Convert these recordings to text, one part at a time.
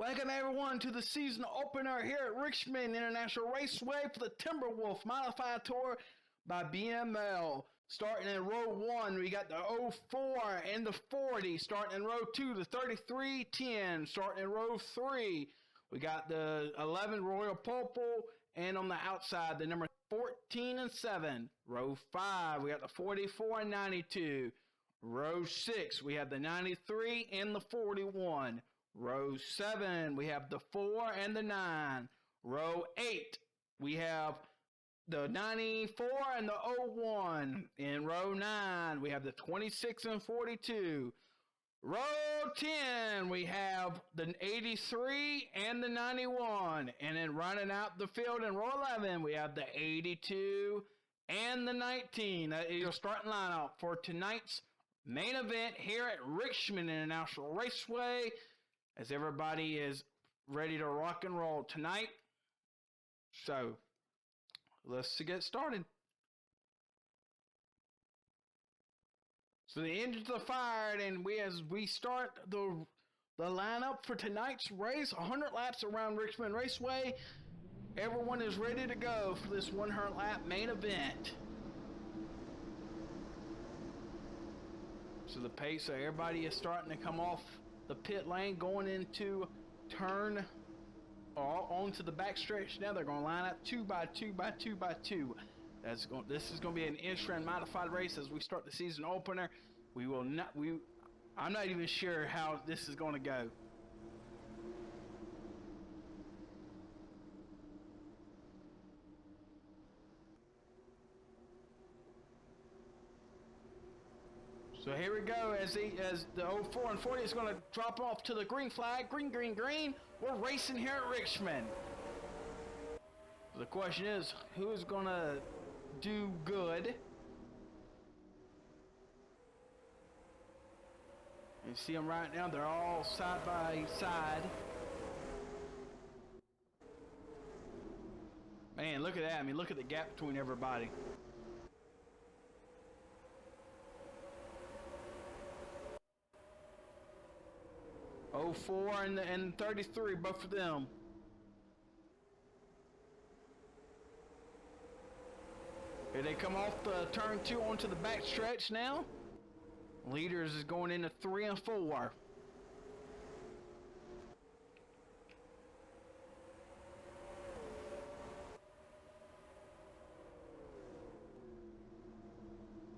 Welcome everyone to the season opener here at Richmond International Raceway for the Timberwolf Modified Tour by BML. Starting in row 1, we got the 04 and the 40. Starting in row 2, the 3310. Starting in row 3, we got the 11 Royal Purple, and on the outside, the number 14 and 7. Row 5, we got the 44 and 92. Row 6, we have the 93 and the 41. Row 7, we have the 4 and the 9. Row 8, we have the 94 and the 01. In row 9, we have the 26 and 42. Row 10, we have the 83 and the 91. And then running out the field in row 11, we have the 82 and the 19. That is your starting lineup for tonight's main event here at Richmond International Raceway, as everybody is ready to rock and roll tonight. So let's get started. So the engines are fired, and as we start the lineup for tonight's race, 100 laps around Richmond Raceway. Everyone is ready to go for this 100 lap main event. So the pace, so everybody is starting to come off the pit lane, going into turn onto the backstretch. Now they're going to line up 2 by 2 by 2 by 2. This is going to be an instrument modified race as we start the season opener. I'm not even sure how this is going to go. So here we go, as the 04 and 40 is going to drop off to the green flag. Green, green, green. We're racing here at Richmond. The question is, who is going to do good? You see them right now. They're all side by side. Man, look at that. I mean, look at the gap between everybody. Oh, 04 and 33, both of them. Here they come off the turn 2 onto the back stretch now. Leaders is going into 3 and 4.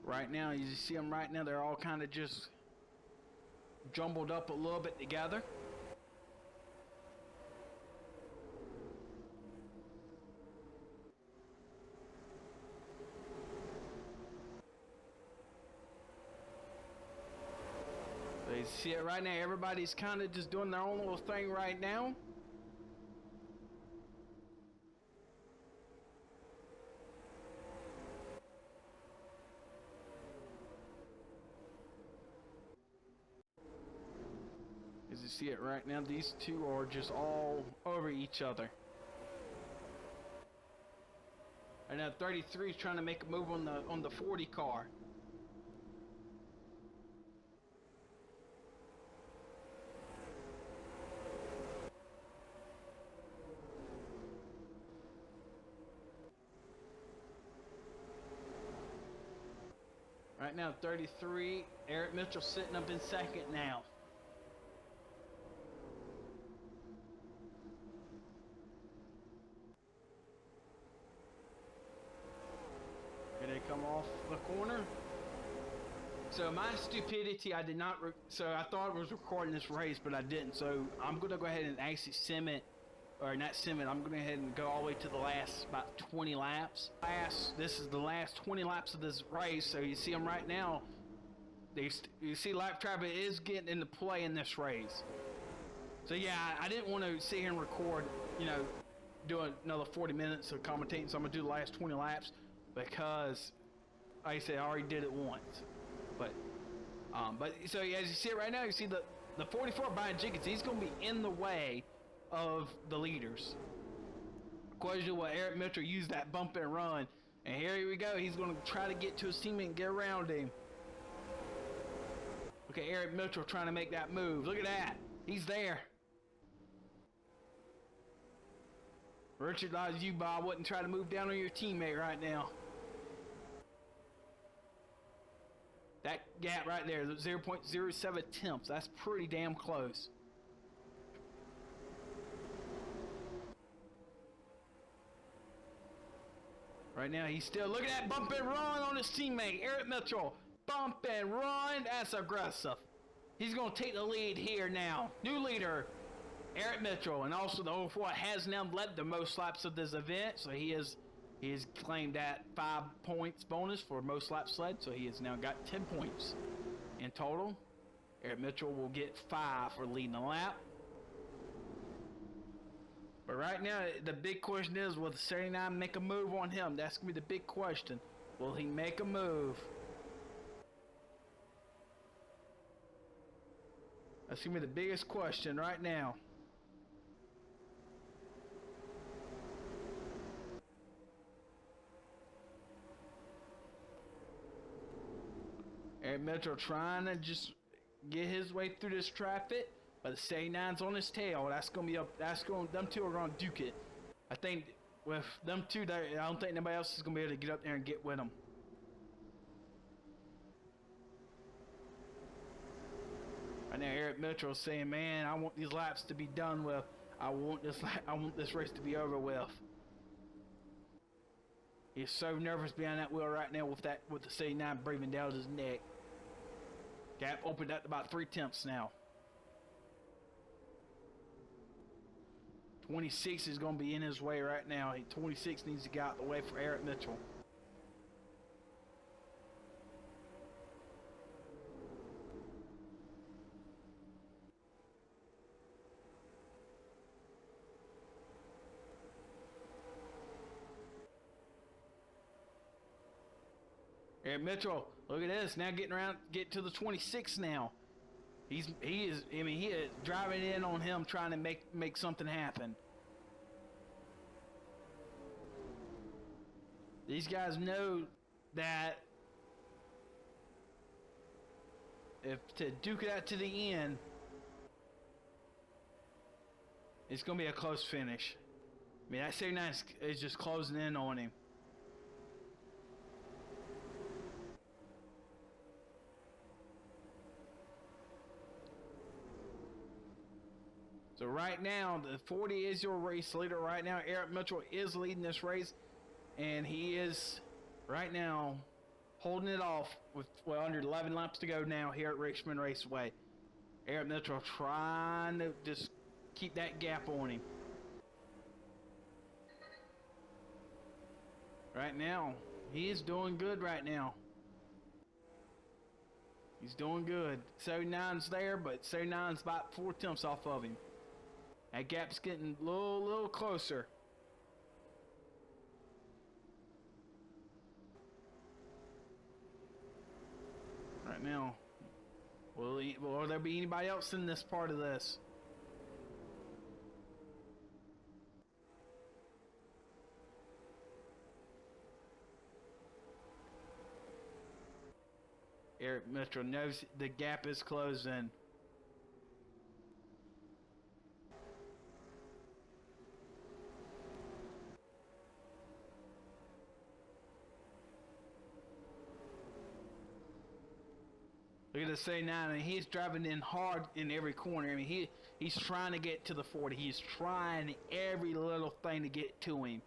Right now, you see them right now, they're all kind of just jumbled up a little bit together. So you see it right now, everybody's kind of just doing their own little thing right now. As you see it right now, these two are just all over each other. And now 33 is trying to make a move on the 40 car. Right now, 33, Eric Mitchell sitting up in second now. They come off the corner. So my stupidity, I did not, so I thought I was recording this race, but I didn't. So I'm going to go ahead and actually sim it, or not sim it, I'm going to go ahead and go all the way to the last about 20 laps. This is the last 20 laps of this race. So you see them right now. You see lap traffic is getting into play in this race. So yeah, I didn't want to sit here and record, do another 40 minutes of commentating. So I'm going to do the last 20 laps. Because, like I said, I already did it once, but so as you see it right now, you see the 44 Byron Jenkins. He's going to be in the way of the leaders. Question: will Eric Mitchell use that bump and run? And here we go. He's going to try to get to his teammate and get around him. Okay, Eric Mitchell trying to make that move. Look at that. He's there. Richard, as you, Bob, wouldn't try to move down on your teammate right now. That gap right there, 0.07 tenths. That's pretty damn close. Right now, he's still looking at bump and run on his teammate, Eric Mitchell. Bump and run. That's aggressive. He's going to take the lead here now. New leader, Eric Mitchell. And also the 04 has now led the most laps of this event. So he has claimed that 5 points bonus for most laps led. So he has now got 10 points in total. Eric Mitchell will get 5 for leading the lap. But right now, the big question is, will the 79 make a move on him? That's going to be the big question. Will he make a move? That's going to be the biggest question right now. Eric Mitchell trying to just get his way through this traffic, but the 79's on his tail. Them two are going to duke it. I think with them two, I don't think nobody else is going to be able to get up there and get with them. Right now, Eric Mitchell is saying, "Man, I want these laps to be done with. I want this race to be over with." He's so nervous behind that wheel right now with the 79 breathing down his neck. Gap opened up about 3 tenths now. 26 is going to be in his way right now. 26 needs to get out the way for Eric Mitchell. Eric Mitchell, look at this, now get to the 26 now. He is driving in on him, trying to make something happen. These guys know that if to duke it out to the end, it's going to be a close finish. I mean, that 79 is just closing in on him. So right now, the 40 is your race leader. Right now, Eric Mitchell is leading this race, and he is right now holding it off with under 11 laps to go now here at Richmond Raceway. Eric Mitchell trying to just keep that gap on him. Right now, he is doing good right now. He's doing good. 79's there, but 79's about 4 tenths off of him. That gap's getting a little closer. Right now, will there be anybody else in this part of this? Eric Mitchell knows the gap is closing. Look at the 79, and he's driving in hard in every corner. I mean, he's trying to get to the 40. He's trying every little thing to get to him.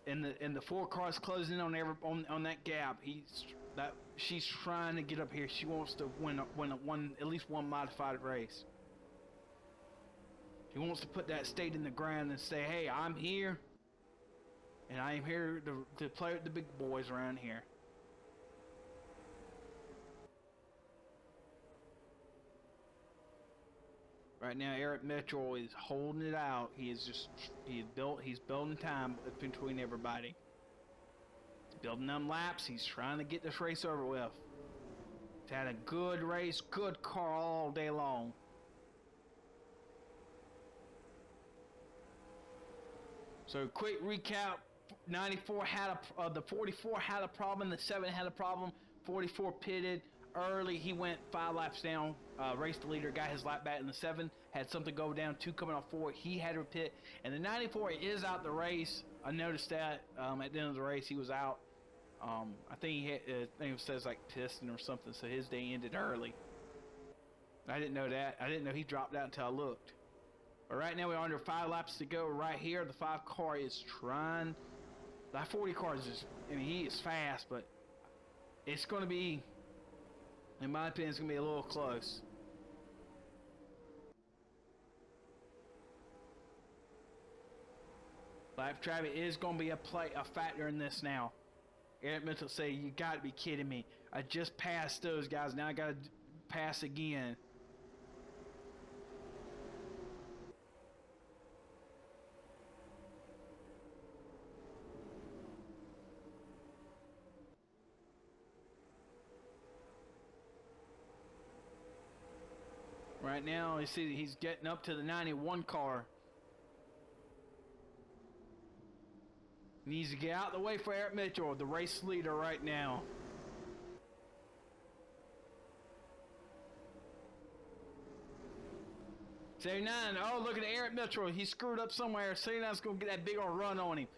And the 4 cars closing in on that gap. She's trying to get up here. She wants to win at least one modified race. She wants to put that stake in the ground and say, "Hey, I'm here, and I am here to play with the big boys around here." Right now, Eric Mitchell is holding it out. He's building time between everybody. He's building them laps. He's trying to get this race over with. He's had a good race, good car all day long. So, quick recap: 94 had the 44 had a problem. The 7 had a problem. 44 pitted. early. He went 5 laps down, raced the leader, got his lap back in the 7, had something go down, 2 coming off 4. He had to pit, and the 94 is out the race. I noticed that at the end of the race he was out. I think he had, I think it says like piston or something, so his day ended early. I didn't know that. I didn't know he dropped out until I looked. But right now we're under 5 laps to go. Right here, the 5 car is trying. The 40 car is just, I mean, he is fast, but it's going to be, in my opinion, it's going to be a little close. Lap traffic is going to be a factor in this now. Eric Mitchell say, you got to be kidding me. I just passed those guys. Now I got to pass again. Right now, you see he's getting up to the 91 car. Needs to get out of the way for Eric Mitchell, the race leader right now. '79, oh, look at Eric Mitchell. He screwed up somewhere. '79's going to get that big old run on him.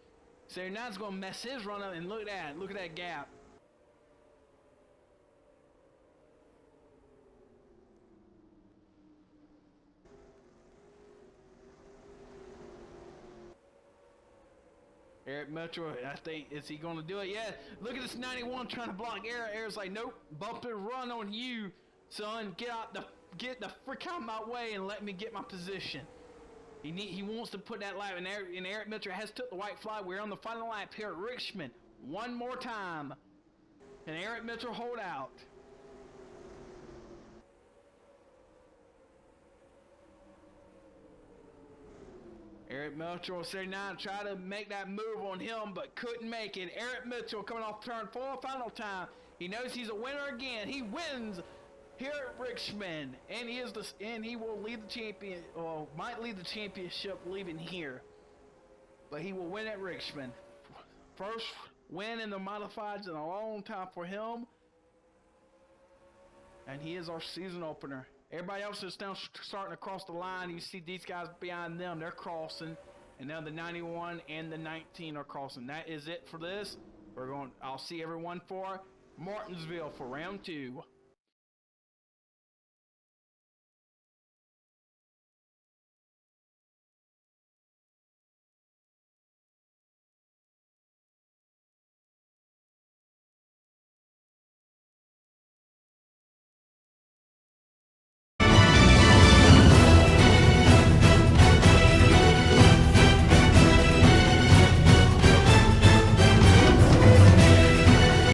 '79's going to mess his run up, and look at that gap. Eric Mitchell, I think, is he going to do it? Yeah, look at this 91 trying to block Eric. Eric's like, nope, bump and run on you, son. Get the frick out of my way and let me get my position. He wants to put that lap, and Eric Mitchell has took the white flag. We're on the final lap here at Richmond. One more time. And Eric Mitchell hold out. Eric Mitchell, 79, tried to make that move on him, but couldn't make it. Eric Mitchell coming off turn 4, final time. He knows he's a winner again. He wins here at Richmond, and he will lead the champion, or might lead the championship leaving here, but he will win at Richmond. First win in the modifieds in a long time for him, and he is our season opener. Everybody else is now starting to cross the line. You see these guys behind them, they're crossing. And now the 91 and the 19 are crossing. That is it for this. I'll see everyone for Martinsville for round 2.